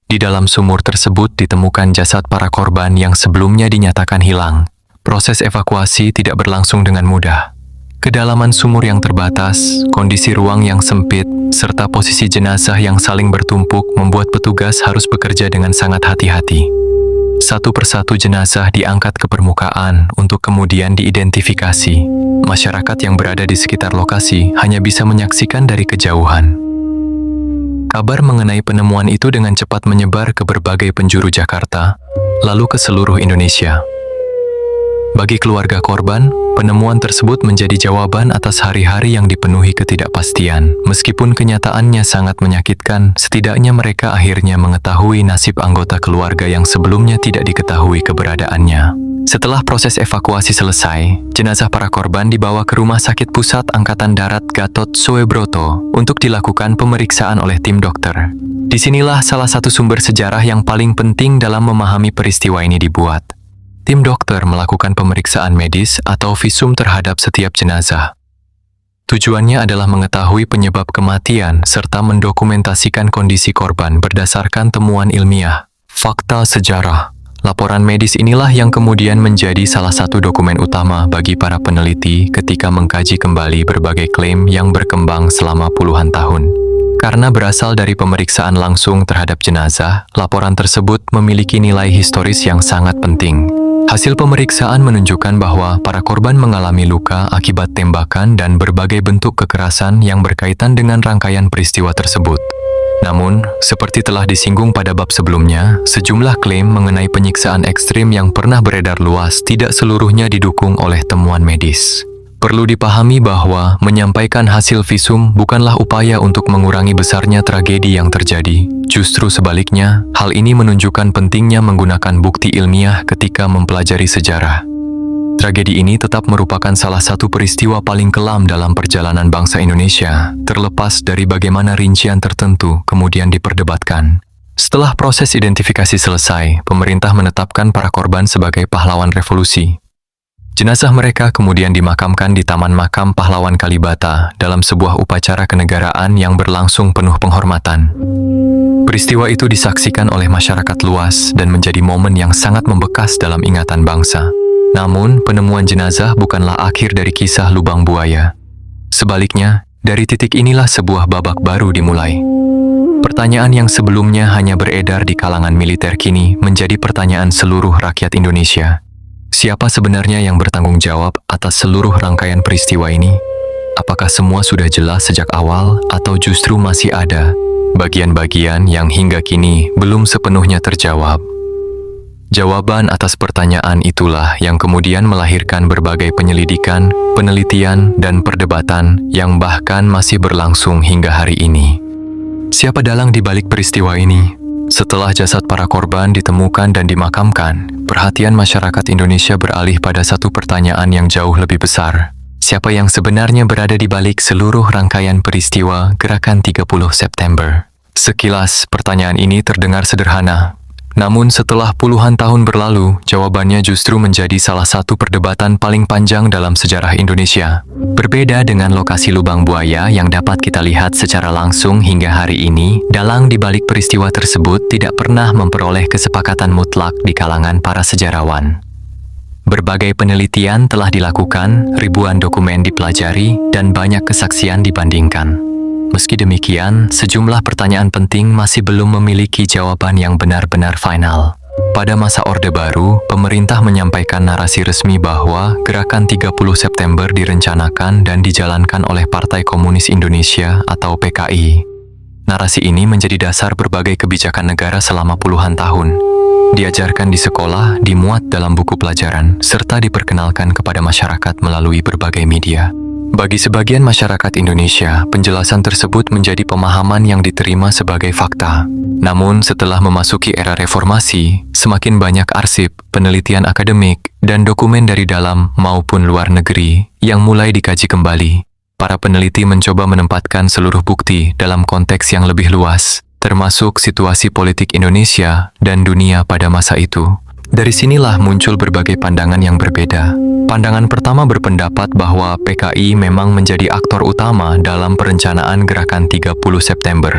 Di dalam sumur tersebut ditemukan jasad para korban yang sebelumnya dinyatakan hilang. Proses evakuasi tidak berlangsung dengan mudah. Kedalaman sumur yang terbatas, kondisi ruang yang sempit, serta posisi jenazah yang saling bertumpuk membuat petugas harus bekerja dengan sangat hati-hati. Satu persatu jenazah diangkat ke permukaan untuk kemudian diidentifikasi. Masyarakat yang berada di sekitar lokasi hanya bisa menyaksikan dari kejauhan. Kabar mengenai penemuan itu dengan cepat menyebar ke berbagai penjuru Jakarta, lalu ke seluruh Indonesia. Bagi keluarga korban, penemuan tersebut menjadi jawaban atas hari-hari yang dipenuhi ketidakpastian. Meskipun kenyataannya sangat menyakitkan, setidaknya mereka akhirnya mengetahui nasib anggota keluarga yang sebelumnya tidak diketahui keberadaannya. Setelah proses evakuasi selesai, jenazah para korban dibawa ke Rumah Sakit Pusat Angkatan Darat Gatot Soebroto untuk dilakukan pemeriksaan oleh tim dokter. Disinilah salah satu sumber sejarah yang paling penting dalam memahami peristiwa ini dibuat. Tim dokter melakukan pemeriksaan medis atau visum terhadap setiap jenazah. Tujuannya adalah mengetahui penyebab kematian serta mendokumentasikan kondisi korban berdasarkan temuan ilmiah, fakta sejarah. Laporan medis inilah yang kemudian menjadi salah satu dokumen utama bagi para peneliti ketika mengkaji kembali berbagai klaim yang berkembang selama puluhan tahun. Karena berasal dari pemeriksaan langsung terhadap jenazah, laporan tersebut memiliki nilai historis yang sangat penting. Hasil pemeriksaan menunjukkan bahwa para korban mengalami luka akibat tembakan dan berbagai bentuk kekerasan yang berkaitan dengan rangkaian peristiwa tersebut. Namun, seperti telah disinggung pada bab sebelumnya, sejumlah klaim mengenai penyiksaan ekstrim yang pernah beredar luas tidak seluruhnya didukung oleh temuan medis. Perlu dipahami bahwa menyampaikan hasil visum bukanlah upaya untuk mengurangi besarnya tragedi yang terjadi. Justru sebaliknya, hal ini menunjukkan pentingnya menggunakan bukti ilmiah ketika mempelajari sejarah. Tragedi ini tetap merupakan salah satu peristiwa paling kelam dalam perjalanan bangsa Indonesia, terlepas dari bagaimana rincian tertentu kemudian diperdebatkan. Setelah proses identifikasi selesai, pemerintah menetapkan para korban sebagai pahlawan revolusi. Jenazah mereka kemudian dimakamkan di Taman Makam Pahlawan Kalibata dalam sebuah upacara kenegaraan yang berlangsung penuh penghormatan. Peristiwa itu disaksikan oleh masyarakat luas dan menjadi momen yang sangat membekas dalam ingatan bangsa. Namun, penemuan jenazah bukanlah akhir dari kisah lubang buaya. Sebaliknya, dari titik inilah sebuah babak baru dimulai. Pertanyaan yang sebelumnya hanya beredar di kalangan militer kini menjadi pertanyaan seluruh rakyat Indonesia. Siapa sebenarnya yang bertanggung jawab atas seluruh rangkaian peristiwa ini? Apakah semua sudah jelas sejak awal atau justru masih ada bagian-bagian yang hingga kini belum sepenuhnya terjawab? Jawaban atas pertanyaan itulah yang kemudian melahirkan berbagai penyelidikan, penelitian, dan perdebatan yang bahkan masih berlangsung hingga hari ini. Siapa dalang di balik peristiwa ini? Setelah jasad para korban ditemukan dan dimakamkan, perhatian masyarakat Indonesia beralih pada satu pertanyaan yang jauh lebih besar. Siapa yang sebenarnya berada di balik seluruh rangkaian peristiwa Gerakan 30 September? Sekilas, pertanyaan ini terdengar sederhana. Namun setelah puluhan tahun berlalu, jawabannya justru menjadi salah satu perdebatan paling panjang dalam sejarah Indonesia. Berbeda dengan lokasi lubang buaya yang dapat kita lihat secara langsung hingga hari ini, dalang di balik peristiwa tersebut tidak pernah memperoleh kesepakatan mutlak di kalangan para sejarawan. Berbagai penelitian telah dilakukan, ribuan dokumen dipelajari, dan banyak kesaksian dibandingkan. Meski demikian, sejumlah pertanyaan penting masih belum memiliki jawaban yang benar-benar final. Pada masa Orde Baru, pemerintah menyampaikan narasi resmi bahwa Gerakan 30 September direncanakan dan dijalankan oleh Partai Komunis Indonesia atau PKI. Narasi ini menjadi dasar berbagai kebijakan negara selama puluhan tahun. Diajarkan di sekolah, dimuat dalam buku pelajaran, serta diperkenalkan kepada masyarakat melalui berbagai media. Bagi sebagian masyarakat Indonesia, penjelasan tersebut menjadi pemahaman yang diterima sebagai fakta. Namun, setelah memasuki era reformasi, semakin banyak arsip, penelitian akademik, dan dokumen dari dalam maupun luar negeri yang mulai dikaji kembali. Para peneliti mencoba menempatkan seluruh bukti dalam konteks yang lebih luas, termasuk situasi politik Indonesia dan dunia pada masa itu. Dari sinilah muncul berbagai pandangan yang berbeda. Pandangan pertama berpendapat bahwa PKI memang menjadi aktor utama dalam perencanaan Gerakan 30 September.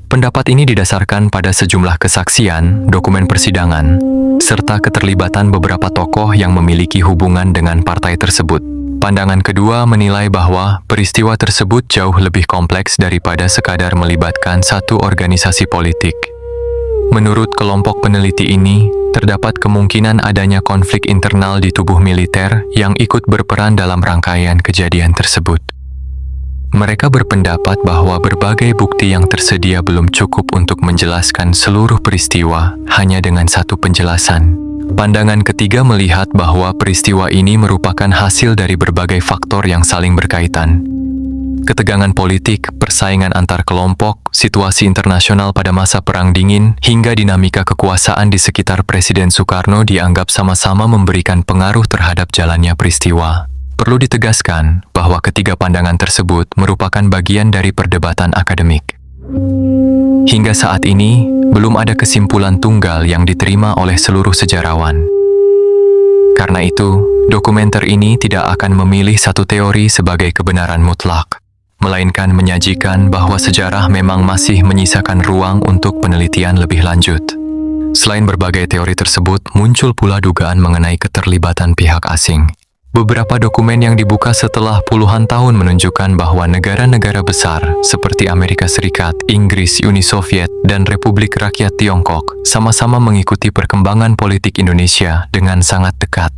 Pendapat ini didasarkan pada sejumlah kesaksian, dokumen persidangan, serta keterlibatan beberapa tokoh yang memiliki hubungan dengan partai tersebut. Pandangan kedua menilai bahwa peristiwa tersebut jauh lebih kompleks daripada sekadar melibatkan satu organisasi politik. Menurut kelompok peneliti ini, terdapat kemungkinan adanya konflik internal di tubuh militer yang ikut berperan dalam rangkaian kejadian tersebut. Mereka berpendapat bahwa berbagai bukti yang tersedia belum cukup untuk menjelaskan seluruh peristiwa hanya dengan satu penjelasan. Pandangan ketiga melihat bahwa peristiwa ini merupakan hasil dari berbagai faktor yang saling berkaitan. Ketegangan politik, persaingan antar kelompok, situasi internasional pada masa Perang Dingin, hingga dinamika kekuasaan di sekitar Presiden Soekarno dianggap sama-sama memberikan pengaruh terhadap jalannya peristiwa. Perlu ditegaskan bahwa ketiga pandangan tersebut merupakan bagian dari perdebatan akademik. Hingga saat ini, belum ada kesimpulan tunggal yang diterima oleh seluruh sejarawan. Karena itu, dokumenter ini tidak akan memilih satu teori sebagai kebenaran mutlak, melainkan menyajikan bahwa sejarah memang masih menyisakan ruang untuk penelitian lebih lanjut. Selain berbagai teori tersebut, muncul pula dugaan mengenai keterlibatan pihak asing. Beberapa dokumen yang dibuka setelah puluhan tahun menunjukkan bahwa negara-negara besar seperti Amerika Serikat, Inggris, Uni Soviet, dan Republik Rakyat Tiongkok sama-sama mengikuti perkembangan politik Indonesia dengan sangat dekat.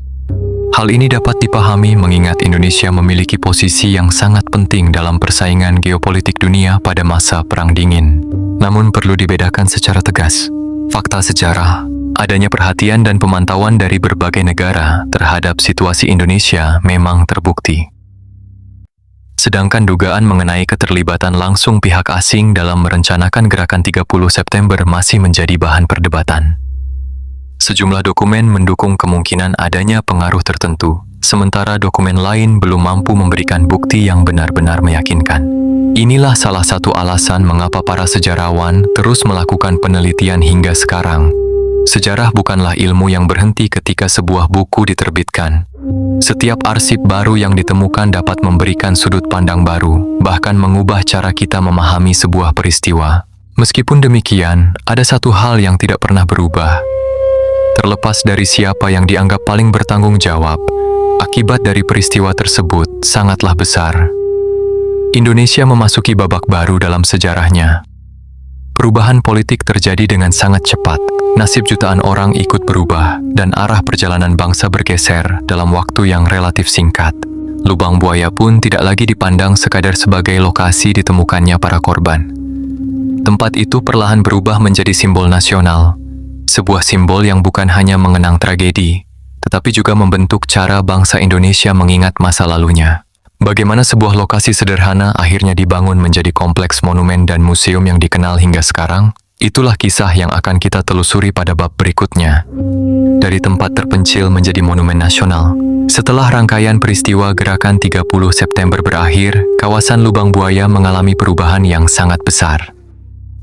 Hal ini dapat dipahami mengingat Indonesia memiliki posisi yang sangat penting dalam persaingan geopolitik dunia pada masa Perang Dingin. Namun perlu dibedakan secara tegas. Fakta sejarah, adanya perhatian dan pemantauan dari berbagai negara terhadap situasi Indonesia memang terbukti. Sedangkan dugaan mengenai keterlibatan langsung pihak asing dalam merencanakan Gerakan 30 September masih menjadi bahan perdebatan. Sejumlah dokumen mendukung kemungkinan adanya pengaruh tertentu, sementara dokumen lain belum mampu memberikan bukti yang benar-benar meyakinkan. Inilah salah satu alasan mengapa para sejarawan terus melakukan penelitian hingga sekarang. Sejarah bukanlah ilmu yang berhenti ketika sebuah buku diterbitkan. Setiap arsip baru yang ditemukan dapat memberikan sudut pandang baru, bahkan mengubah cara kita memahami sebuah peristiwa. Meskipun demikian, ada satu hal yang tidak pernah berubah. terlepas dari siapa yang dianggap paling bertanggung jawab, akibat dari peristiwa tersebut sangatlah besar. Indonesia memasuki babak baru dalam sejarahnya. Perubahan politik terjadi dengan sangat cepat. Nasib jutaan orang ikut berubah dan arah perjalanan bangsa bergeser dalam waktu yang relatif singkat. Lubang Buaya pun tidak lagi dipandang sekadar sebagai lokasi ditemukannya para korban. Tempat itu perlahan berubah menjadi simbol nasional. Sebuah simbol yang bukan hanya mengenang tragedi, tetapi juga membentuk cara bangsa Indonesia mengingat masa lalunya. Bagaimana sebuah lokasi sederhana akhirnya dibangun menjadi kompleks monumen dan museum yang dikenal hingga sekarang? Itulah kisah yang akan kita telusuri pada bab berikutnya. Dari tempat terpencil menjadi monumen nasional. Setelah rangkaian peristiwa Gerakan 30 September berakhir, kawasan Lubang Buaya mengalami perubahan yang sangat besar.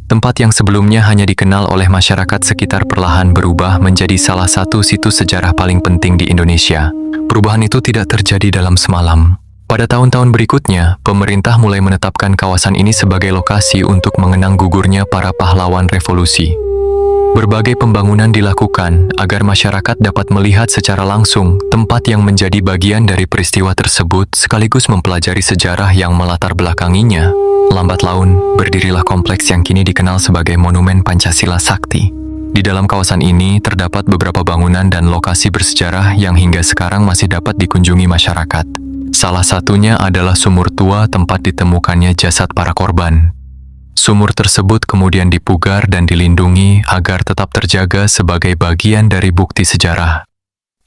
Tempat yang sebelumnya hanya dikenal oleh masyarakat sekitar perlahan berubah menjadi salah satu situs sejarah paling penting di Indonesia. Perubahan itu tidak terjadi dalam semalam. Pada tahun-tahun berikutnya, pemerintah mulai menetapkan kawasan ini sebagai lokasi untuk mengenang gugurnya para pahlawan revolusi. Berbagai pembangunan dilakukan agar masyarakat dapat melihat secara langsung tempat yang menjadi bagian dari peristiwa tersebut sekaligus mempelajari sejarah yang melatar belakanginya. Lambat laun, berdirilah kompleks yang kini dikenal sebagai Monumen Pancasila Sakti. Di dalam kawasan ini terdapat beberapa bangunan dan lokasi bersejarah yang hingga sekarang masih dapat dikunjungi masyarakat. Salah satunya adalah sumur tua tempat ditemukannya jasad para korban. Sumur tersebut kemudian dipugar dan dilindungi agar tetap terjaga sebagai bagian dari bukti sejarah.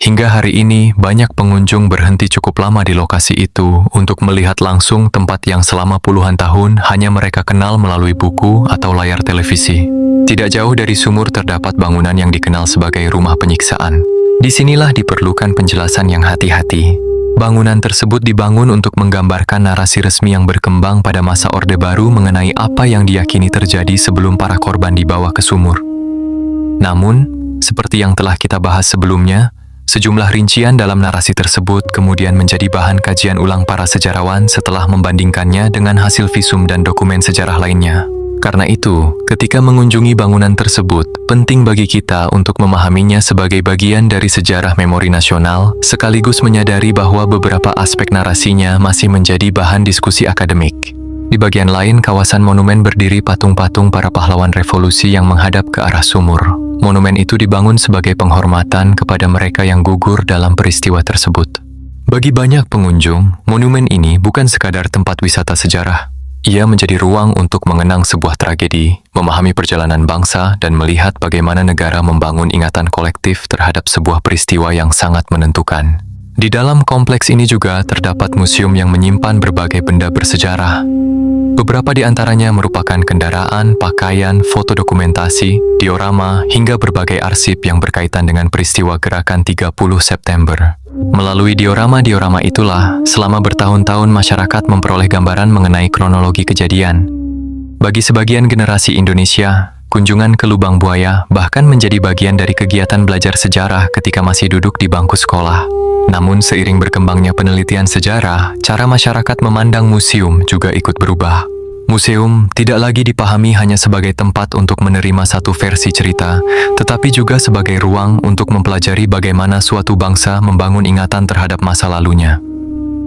Hingga hari ini, banyak pengunjung berhenti cukup lama di lokasi itu untuk melihat langsung tempat yang selama puluhan tahun hanya mereka kenal melalui buku atau layar televisi. Tidak jauh dari sumur terdapat bangunan yang dikenal sebagai rumah penyiksaan. Disinilah diperlukan penjelasan yang hati-hati. Bangunan tersebut dibangun untuk menggambarkan narasi resmi yang berkembang pada masa Orde Baru mengenai apa yang diyakini terjadi sebelum para korban dibawa ke sumur. Namun, seperti yang telah kita bahas sebelumnya, sejumlah rincian dalam narasi tersebut kemudian menjadi bahan kajian ulang para sejarawan setelah membandingkannya dengan hasil visum dan dokumen sejarah lainnya. Karena itu, ketika mengunjungi bangunan tersebut, penting bagi kita untuk memahaminya sebagai bagian dari sejarah memori nasional, sekaligus menyadari bahwa beberapa aspek narasinya masih menjadi bahan diskusi akademik. Di bagian lain, kawasan monumen berdiri patung-patung para pahlawan revolusi yang menghadap ke arah sumur. Monumen itu dibangun sebagai penghormatan kepada mereka yang gugur dalam peristiwa tersebut. Bagi banyak pengunjung, monumen ini bukan sekadar tempat wisata sejarah. Ia menjadi ruang untuk mengenang sebuah tragedi, memahami perjalanan bangsa, dan melihat bagaimana negara membangun ingatan kolektif terhadap sebuah peristiwa yang sangat menentukan. Di dalam kompleks ini juga terdapat museum yang menyimpan berbagai benda bersejarah. Beberapa di antaranya merupakan kendaraan, pakaian, foto dokumentasi, diorama, hingga berbagai arsip yang berkaitan dengan peristiwa Gerakan 30 September. Melalui diorama-diorama itulah, selama bertahun-tahun masyarakat memperoleh gambaran mengenai kronologi kejadian. Bagi sebagian generasi Indonesia, kunjungan ke Lubang Buaya bahkan menjadi bagian dari kegiatan belajar sejarah ketika masih duduk di bangku sekolah. Namun seiring berkembangnya penelitian sejarah, cara masyarakat memandang museum juga ikut berubah. Museum tidak lagi dipahami hanya sebagai tempat untuk menerima satu versi cerita, tetapi juga sebagai ruang untuk mempelajari bagaimana suatu bangsa membangun ingatan terhadap masa lalunya.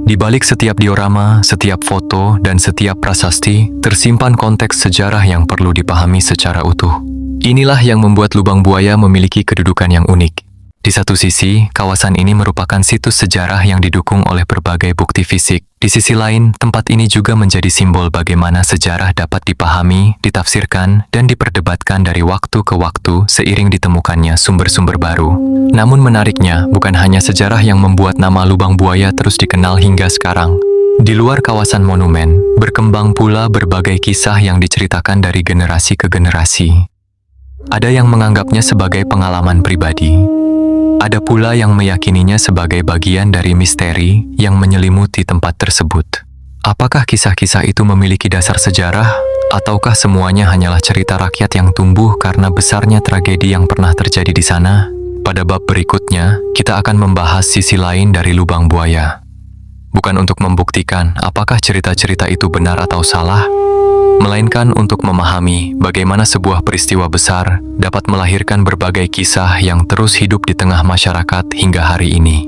Di balik setiap diorama, setiap foto, dan setiap prasasti, tersimpan konteks sejarah yang perlu dipahami secara utuh. Inilah yang membuat Lubang Buaya memiliki kedudukan yang unik. Di satu sisi, kawasan ini merupakan situs sejarah yang didukung oleh berbagai bukti fisik. Di sisi lain, tempat ini juga menjadi simbol bagaimana sejarah dapat dipahami, ditafsirkan, dan diperdebatkan dari waktu ke waktu seiring ditemukannya sumber-sumber baru. Namun menariknya, bukan hanya sejarah yang membuat nama Lubang Buaya terus dikenal hingga sekarang. Di luar kawasan monumen, berkembang pula berbagai kisah yang diceritakan dari generasi ke generasi. Ada yang menganggapnya sebagai pengalaman pribadi. Ada pula yang meyakininya sebagai bagian dari misteri yang menyelimuti tempat tersebut. Apakah kisah-kisah itu memiliki dasar sejarah, ataukah semuanya hanyalah cerita rakyat yang tumbuh karena besarnya tragedi yang pernah terjadi di sana? Pada bab berikutnya, kita akan membahas sisi lain dari Lubang Buaya. Bukan untuk membuktikan apakah cerita-cerita itu benar atau salah, melainkan untuk memahami bagaimana sebuah peristiwa besar dapat melahirkan berbagai kisah yang terus hidup di tengah masyarakat hingga hari ini.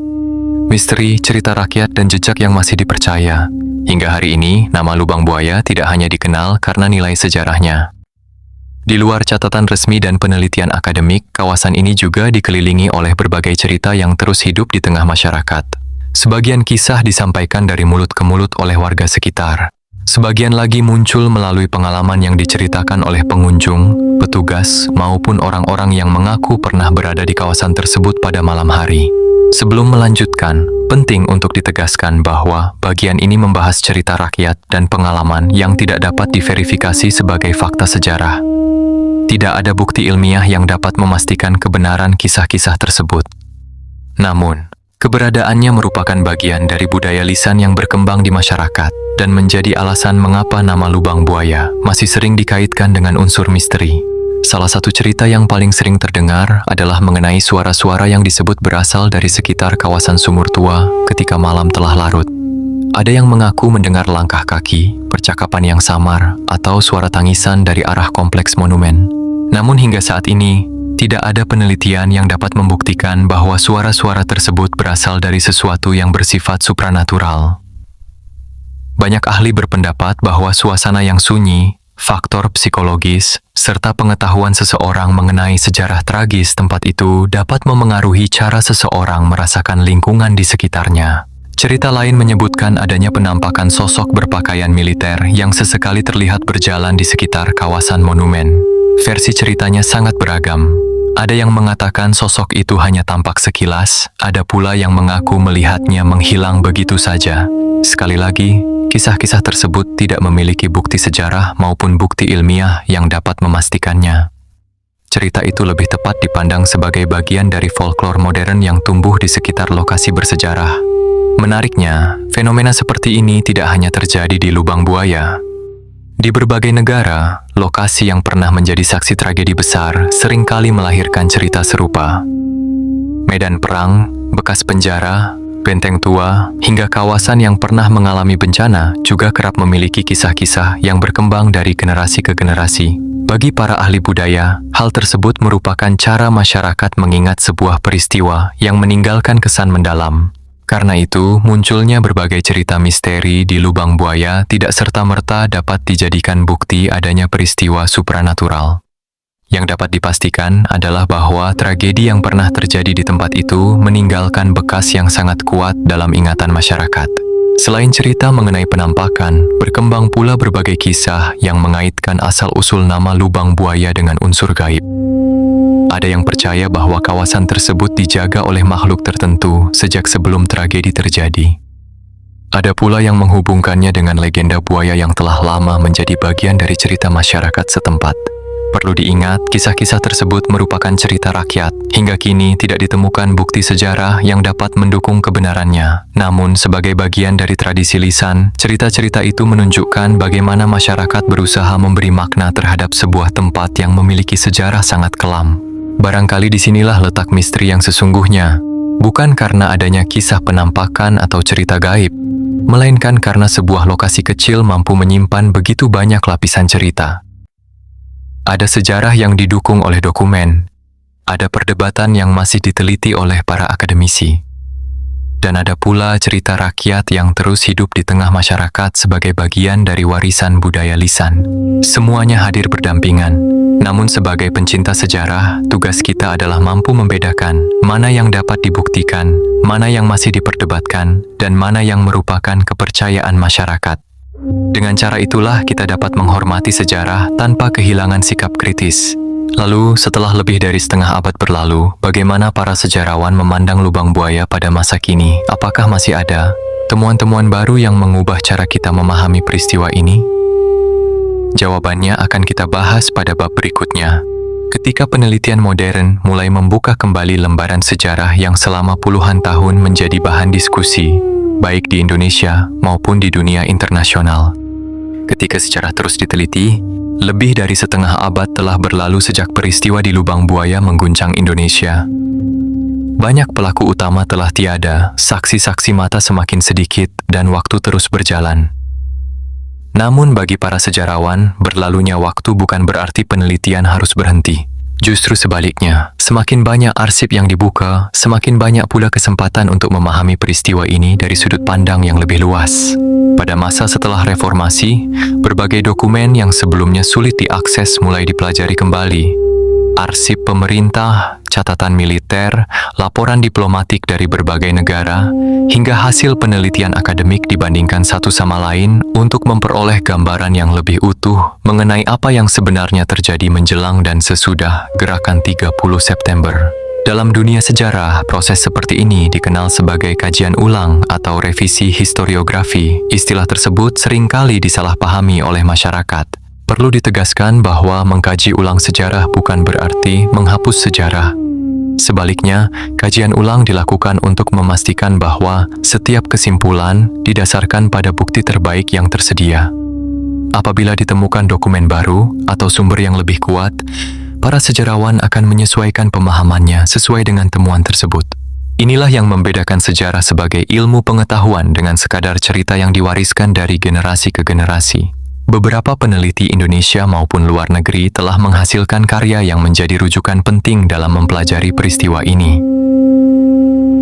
Misteri, cerita rakyat, dan jejak yang masih dipercaya. Hingga hari ini, nama Lubang Buaya tidak hanya dikenal karena nilai sejarahnya. Di luar catatan resmi dan penelitian akademik, kawasan ini juga dikelilingi oleh berbagai cerita yang terus hidup di tengah masyarakat. Sebagian kisah disampaikan dari mulut ke mulut oleh warga sekitar. Sebagian lagi muncul melalui pengalaman yang diceritakan oleh pengunjung, petugas, maupun orang-orang yang mengaku pernah berada di kawasan tersebut pada malam hari. Sebelum melanjutkan, penting untuk ditegaskan bahwa bagian ini membahas cerita rakyat dan pengalaman yang tidak dapat diverifikasi sebagai fakta sejarah. Tidak ada bukti ilmiah yang dapat memastikan kebenaran kisah-kisah tersebut. Namun, keberadaannya merupakan bagian dari budaya lisan yang berkembang di masyarakat dan menjadi alasan mengapa nama Lubang Buaya masih sering dikaitkan dengan unsur misteri. Salah satu cerita yang paling sering terdengar adalah mengenai suara-suara yang disebut berasal dari sekitar kawasan sumur tua ketika malam telah larut. Ada yang mengaku mendengar langkah kaki, percakapan yang samar, atau suara tangisan dari arah kompleks monumen. Namun hingga saat ini, tidak ada penelitian yang dapat membuktikan bahwa suara-suara tersebut berasal dari sesuatu yang bersifat supranatural. Banyak ahli berpendapat bahwa suasana yang sunyi, faktor psikologis, serta pengetahuan seseorang mengenai sejarah tragis tempat itu dapat memengaruhi cara seseorang merasakan lingkungan di sekitarnya. Cerita lain menyebutkan adanya penampakan sosok berpakaian militer yang sesekali terlihat berjalan di sekitar kawasan monumen. Versi ceritanya sangat beragam. Ada yang mengatakan sosok itu hanya tampak sekilas, ada pula yang mengaku melihatnya menghilang begitu saja. Sekali lagi, kisah-kisah tersebut tidak memiliki bukti sejarah maupun bukti ilmiah yang dapat memastikannya. Cerita itu lebih tepat dipandang sebagai bagian dari folklore modern yang tumbuh di sekitar lokasi bersejarah. Menariknya, fenomena seperti ini tidak hanya terjadi di Lubang Buaya. Di berbagai negara, lokasi yang pernah menjadi saksi tragedi besar seringkali melahirkan cerita serupa. Medan perang, bekas penjara, benteng tua, hingga kawasan yang pernah mengalami bencana juga kerap memiliki kisah-kisah yang berkembang dari generasi ke generasi. Bagi para ahli budaya, hal tersebut merupakan cara masyarakat mengingat sebuah peristiwa yang meninggalkan kesan mendalam. Karena itu, munculnya berbagai cerita misteri di Lubang Buaya tidak serta-merta dapat dijadikan bukti adanya peristiwa supranatural. Yang dapat dipastikan adalah bahwa tragedi yang pernah terjadi di tempat itu meninggalkan bekas yang sangat kuat dalam ingatan masyarakat. Selain cerita mengenai penampakan, berkembang pula berbagai kisah yang mengaitkan asal-usul nama Lubang Buaya dengan unsur gaib. Ada yang percaya bahwa kawasan tersebut dijaga oleh makhluk tertentu sejak sebelum tragedi terjadi. Ada pula yang menghubungkannya dengan legenda buaya yang telah lama menjadi bagian dari cerita masyarakat setempat. Perlu diingat, kisah-kisah tersebut merupakan cerita rakyat. Hingga kini tidak ditemukan bukti sejarah yang dapat mendukung kebenarannya. Namun, sebagai bagian dari tradisi lisan, cerita-cerita itu menunjukkan bagaimana masyarakat berusaha memberi makna terhadap sebuah tempat yang memiliki sejarah sangat kelam. Barangkali disinilah letak misteri yang sesungguhnya. Bukan karena adanya kisah penampakan atau cerita gaib, melainkan karena sebuah lokasi kecil mampu menyimpan begitu banyak lapisan cerita. Ada sejarah yang didukung oleh dokumen, ada perdebatan yang masih diteliti oleh para akademisi, dan ada pula cerita rakyat yang terus hidup di tengah masyarakat sebagai bagian dari warisan budaya lisan. Semuanya hadir berdampingan, namun sebagai pencinta sejarah, tugas kita adalah mampu membedakan mana yang dapat dibuktikan, mana yang masih diperdebatkan, dan mana yang merupakan kepercayaan masyarakat. Dengan cara itulah kita dapat menghormati sejarah tanpa kehilangan sikap kritis. Lalu, setelah lebih dari setengah abad berlalu, bagaimana para sejarawan memandang Lubang Buaya pada masa kini? Apakah masih ada temuan-temuan baru yang mengubah cara kita memahami peristiwa ini? Jawabannya akan kita bahas pada bab berikutnya. Ketika penelitian modern mulai membuka kembali lembaran sejarah yang selama puluhan tahun menjadi bahan diskusi, baik di Indonesia maupun di dunia internasional. Ketika sejarah terus diteliti, lebih dari setengah abad telah berlalu sejak peristiwa di Lubang Buaya mengguncang Indonesia. Banyak pelaku utama telah tiada, saksi-saksi mata semakin sedikit, dan waktu terus berjalan. Namun bagi para sejarawan, berlalunya waktu bukan berarti penelitian harus berhenti. Justru sebaliknya, semakin banyak arsip yang dibuka, semakin banyak pula kesempatan untuk memahami peristiwa ini dari sudut pandang yang lebih luas. Pada masa setelah reformasi, berbagai dokumen yang sebelumnya sulit diakses mulai dipelajari kembali. Arsip pemerintah, catatan militer, laporan diplomatik dari berbagai negara, hingga hasil penelitian akademik dibandingkan satu sama lain untuk memperoleh gambaran yang lebih utuh mengenai apa yang sebenarnya terjadi menjelang dan sesudah Gerakan 30 September. Dalam dunia sejarah, proses seperti ini dikenal sebagai kajian ulang atau revisi historiografi. Istilah tersebut seringkali disalahpahami oleh masyarakat. Perlu ditegaskan bahwa mengkaji ulang sejarah bukan berarti menghapus sejarah. Sebaliknya, kajian ulang dilakukan untuk memastikan bahwa setiap kesimpulan didasarkan pada bukti terbaik yang tersedia. Apabila ditemukan dokumen baru atau sumber yang lebih kuat, para sejarawan akan menyesuaikan pemahamannya sesuai dengan temuan tersebut. Inilah yang membedakan sejarah sebagai ilmu pengetahuan dengan sekadar cerita yang diwariskan dari generasi ke generasi. Beberapa peneliti Indonesia maupun luar negeri telah menghasilkan karya yang menjadi rujukan penting dalam mempelajari peristiwa ini.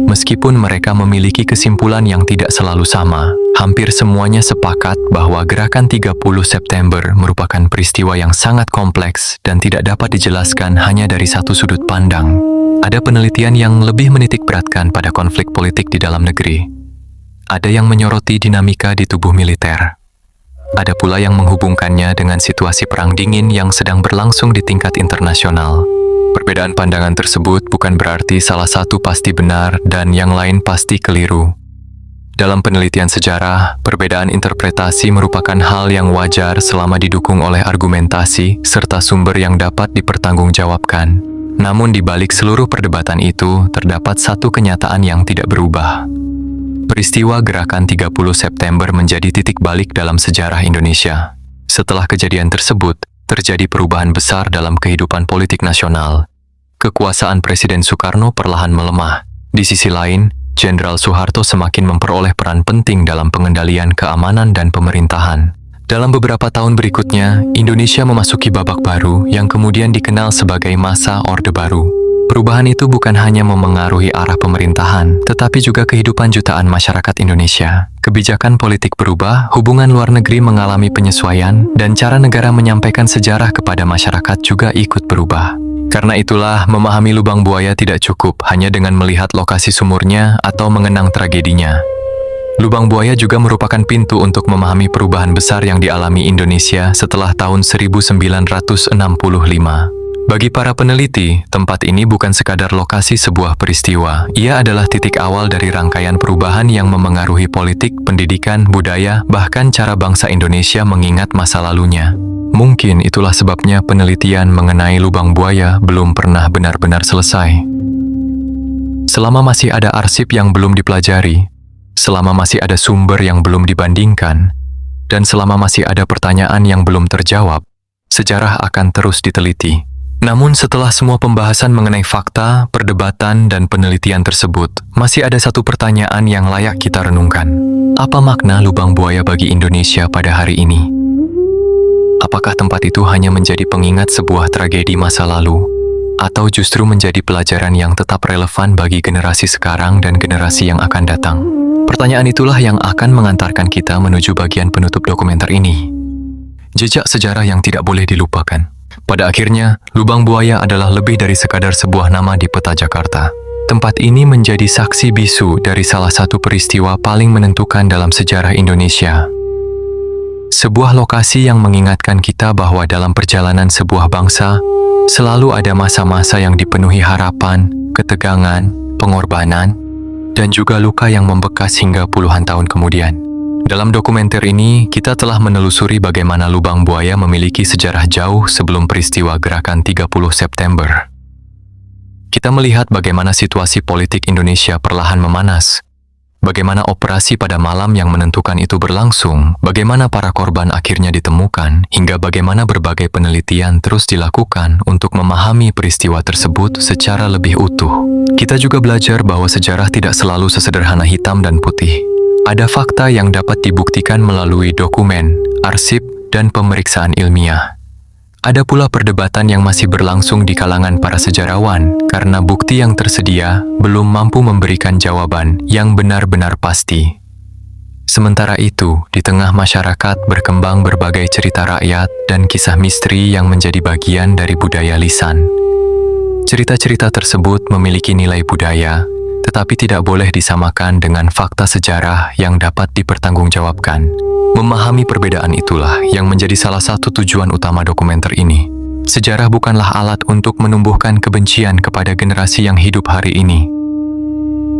Meskipun mereka memiliki kesimpulan yang tidak selalu sama, hampir semuanya sepakat bahwa Gerakan 30 September merupakan peristiwa yang sangat kompleks dan tidak dapat dijelaskan hanya dari satu sudut pandang. Ada penelitian yang lebih menitik beratkan pada konflik politik di dalam negeri. Ada yang menyoroti dinamika di tubuh militer. Ada pula yang menghubungkannya dengan situasi perang dingin yang sedang berlangsung di tingkat internasional. Perbedaan pandangan tersebut bukan berarti salah satu pasti benar dan yang lain pasti keliru. Dalam penelitian sejarah, perbedaan interpretasi merupakan hal yang wajar selama didukung oleh argumentasi serta sumber yang dapat dipertanggungjawabkan. Namun di balik seluruh perdebatan itu, terdapat satu kenyataan yang tidak berubah. Peristiwa Gerakan 30 September menjadi titik balik dalam sejarah Indonesia. Setelah kejadian tersebut, terjadi perubahan besar dalam kehidupan politik nasional. Kekuasaan Presiden Soekarno perlahan melemah. Di sisi lain, Jenderal Soeharto semakin memperoleh peran penting dalam pengendalian keamanan dan pemerintahan. Dalam beberapa tahun berikutnya, Indonesia memasuki babak baru yang kemudian dikenal sebagai masa Orde Baru. Perubahan itu bukan hanya memengaruhi arah pemerintahan, tetapi juga kehidupan jutaan masyarakat Indonesia. Kebijakan politik berubah, hubungan luar negeri mengalami penyesuaian, dan cara negara menyampaikan sejarah kepada masyarakat juga ikut berubah. Karena itulah, memahami lubang buaya tidak cukup hanya dengan melihat lokasi sumurnya atau mengenang tragedinya. Lubang buaya juga merupakan pintu untuk memahami perubahan besar yang dialami Indonesia setelah tahun 1945. Bagi para peneliti, tempat ini bukan sekadar lokasi sebuah peristiwa. Ia adalah titik awal dari rangkaian perubahan yang memengaruhi politik, pendidikan, budaya, bahkan cara bangsa Indonesia mengingat masa lalunya. Mungkin itulah sebabnya penelitian mengenai lubang buaya belum pernah benar-benar selesai. Selama masih ada arsip yang belum dipelajari, selama masih ada sumber yang belum dibandingkan, dan selama masih ada pertanyaan yang belum terjawab, sejarah akan terus diteliti. Namun setelah semua pembahasan mengenai fakta, perdebatan, dan penelitian tersebut, masih ada satu pertanyaan yang layak kita renungkan. Apa makna lubang buaya bagi Indonesia pada hari ini? Apakah tempat itu hanya menjadi pengingat sebuah tragedi masa lalu, atau justru menjadi pelajaran yang tetap relevan bagi generasi sekarang dan generasi yang akan datang? Pertanyaan itulah yang akan mengantarkan kita menuju bagian penutup dokumenter ini. Jejak sejarah yang tidak boleh dilupakan. Pada akhirnya, lubang buaya adalah lebih dari sekadar sebuah nama di peta Jakarta. Tempat ini menjadi saksi bisu dari salah satu peristiwa paling menentukan dalam sejarah Indonesia. Sebuah lokasi yang mengingatkan kita bahwa dalam perjalanan sebuah bangsa, selalu ada masa-masa yang dipenuhi harapan, ketegangan, pengorbanan, dan juga luka yang membekas hingga puluhan tahun kemudian. Dalam dokumenter ini, kita telah menelusuri bagaimana lubang buaya memiliki sejarah jauh sebelum peristiwa Gerakan 30 September. Kita melihat bagaimana situasi politik Indonesia perlahan memanas, bagaimana operasi pada malam yang menentukan itu berlangsung, bagaimana para korban akhirnya ditemukan, hingga bagaimana berbagai penelitian terus dilakukan untuk memahami peristiwa tersebut secara lebih utuh. Kita juga belajar bahwa sejarah tidak selalu sesederhana hitam dan putih. Ada fakta yang dapat dibuktikan melalui dokumen, arsip, dan pemeriksaan ilmiah. Ada pula perdebatan yang masih berlangsung di kalangan para sejarawan karena bukti yang tersedia belum mampu memberikan jawaban yang benar-benar pasti. Sementara itu, di tengah masyarakat berkembang berbagai cerita rakyat dan kisah misteri yang menjadi bagian dari budaya lisan. Cerita-cerita tersebut memiliki nilai budaya, tetapi tidak boleh disamakan dengan fakta sejarah yang dapat dipertanggungjawabkan. Memahami perbedaan itulah yang menjadi salah satu tujuan utama dokumenter ini. Sejarah bukanlah alat untuk menumbuhkan kebencian kepada generasi yang hidup hari ini.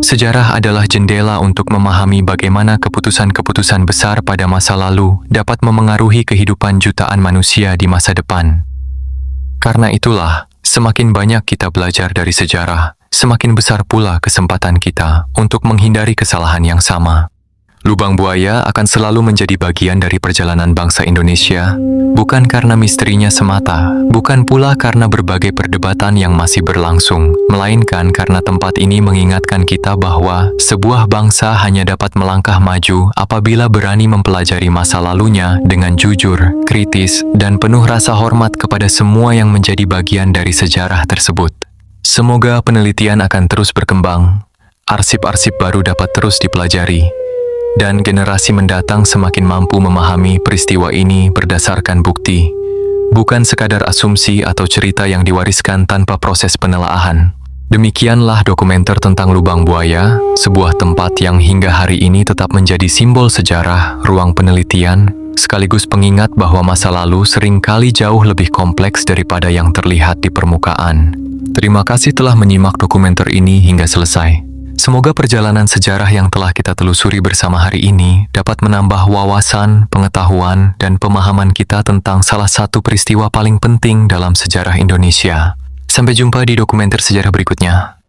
Sejarah adalah jendela untuk memahami bagaimana keputusan-keputusan besar pada masa lalu dapat memengaruhi kehidupan jutaan manusia di masa depan. Karena itulah, semakin banyak kita belajar dari sejarah, semakin besar pula kesempatan kita untuk menghindari kesalahan yang sama. Lubang Buaya akan selalu menjadi bagian dari perjalanan bangsa Indonesia, bukan karena misterinya semata, bukan pula karena berbagai perdebatan yang masih berlangsung, melainkan karena tempat ini mengingatkan kita bahwa sebuah bangsa hanya dapat melangkah maju apabila berani mempelajari masa lalunya dengan jujur, kritis, dan penuh rasa hormat kepada semua yang menjadi bagian dari sejarah tersebut. Semoga penelitian akan terus berkembang, arsip-arsip baru dapat terus dipelajari, dan generasi mendatang semakin mampu memahami peristiwa ini berdasarkan bukti, bukan sekadar asumsi atau cerita yang diwariskan tanpa proses penelaahan. Demikianlah dokumenter tentang Lubang Buaya, sebuah tempat yang hingga hari ini tetap menjadi simbol sejarah, ruang penelitian, sekaligus pengingat bahwa masa lalu seringkali jauh lebih kompleks daripada yang terlihat di permukaan. Terima kasih telah menyimak dokumenter ini hingga selesai. Semoga perjalanan sejarah yang telah kita telusuri bersama hari ini dapat menambah wawasan, pengetahuan, dan pemahaman kita tentang salah satu peristiwa paling penting dalam sejarah Indonesia. Sampai jumpa di dokumenter sejarah berikutnya.